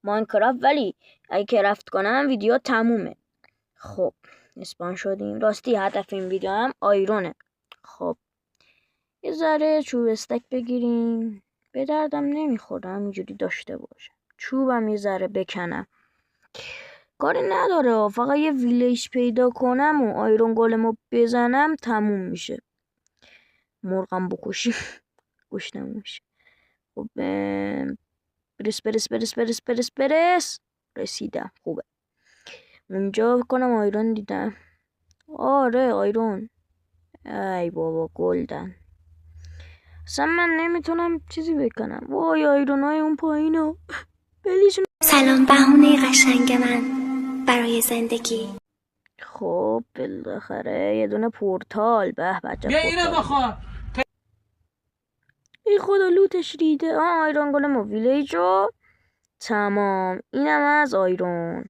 ماینکرافت، ولی اگه کرافت کنم ویدیو تمومه. خب اسپان شدیم. راستی هدف این ویدیو هم آیرونه. خب یه ذره چوب استک بگیریم، به دردم نمیخوره همینجوری داشته باشه. چوبم یه ذره بکنم، کاری نداره، فقط یه ویلیج پیدا کنم و آیرون گولمو بزنم تموم میشه. مرغم بکشیم گوش نموشه. خب برس رسیدم. خوبه. اونجا کنم آیرون دیدم. آره آیرون. ای بابا گلدن. اصلا من نمیتونم چیزی بکنم. وای آیرون های اون پایینو بلیشون. سلام بهونه قشنگ من برای زندگی. خب بالاخره یه دونه پورتال. به بچه بیا اینو بخور. ای خدا لوتش ریده. آیرون گلم و ویلیجو تمام. اینم از آیرون.